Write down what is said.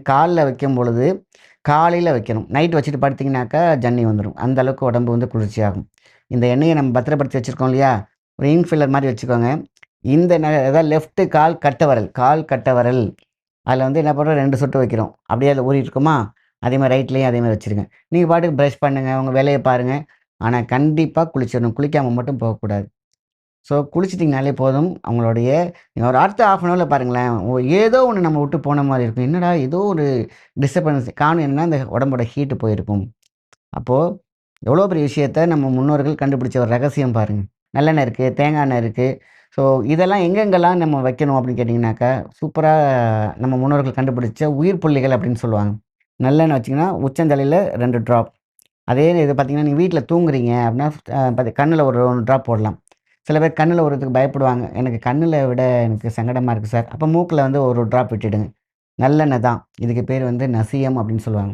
கால்ல வைக்கும் பொழுது, காலையில வைக்கணும். நைட் வச்சுட்டு படுத்தீங்கனாக்கா, ஜன்னி வந்துரும். அந்த அளவுக்கு உடம்பு வந்து குளிர்ச்சியாகும். இந்த எண்ணெய நம்ம பத்திரப்படுத்தி வச்சிருக்கோம் இல்லையா? ஒரு இன்ஃபில்லர் மாரி வச்சுக்கோங்க. இந்த அதாவது லெஃப்ட் கால் கட்டை விரல் அதில வந்து என்ன பண்றோம் 2 சொட்டு வைக்கிறோம். அப்படியே அதில ஊறிட்டு இருக்குமா? அதே மாரி ரைட்லயும் அதே மாரி வச்சுருங்க. நீங்க பாட்டுக்கு பிரஷ் பண்ணுங்க, உங்க வேலைய பாருங்க. ஆனா கண்டிப்பா குளிச்சிரணும். குளிக்காம மட்டும் போகக்கூடாது. ஸோ குளிச்சிட்டிங்கனாலே போதும். அவங்களுடைய நீங்க ஒரு அடுத்த 1/2 அன் ஹவர்ல பாருங்களேன், ஏதோ ஒண்ணு நம்ம விட்டு போன மாரி இருக்கும். என்னடா ஏதோ ஒரு டிஸ்டர்பன்ஸ் காரணம் என்னன்னா, இந்த உடம்போட ஹீட் போயிருக்கும். அப்போ எவ்வளோ பெரிய விஷயத்த நம்ம முன்னோர்கள் கண்டுபிடிச்ச ஒரு ரகசியம் பாருங்க. நல்லெண்ணெய் இருக்கு, தேங்காய் எண்ணெய் இருக்கு. ஸோ இதெல்லாம் எங்கெங்கெல்லாம் நம்ம வைக்கணும் அப்படின்னு கேட்டிங்கனாக்கா, சூப்பரா நம்ம முன்னோர்கள் கண்டுபிடிச்ச உயிர் புள்ளிகள் அப்படின்னு சொல்லுவாங்க. நல்லெண்ணெய் வச்சீங்கன்னா, உச்சந்தலையில 2 ட்ராப். அதே இது பார்த்தீங்கன்னா, நீங்க வீட்ல தூங்குறீங்க அப்படின்னா, கண்ணுல ஒரு 1 ட்ராப் போடலாம். சில பேர் கண்ணுல விடுறதுக்கு பயப்படுவாங்க. எனக்கு கண்ணுல விட எனக்கு சங்கடமா இருக்கு சார். அப்ப மூக்குல வந்து ஒரு ட்ராப் விட்டுடுங்க. நல்லெண்ணெய் தான். இதுக்கு பேரு வந்து நசியம் அப்படின்னு சொல்லுவாங்க.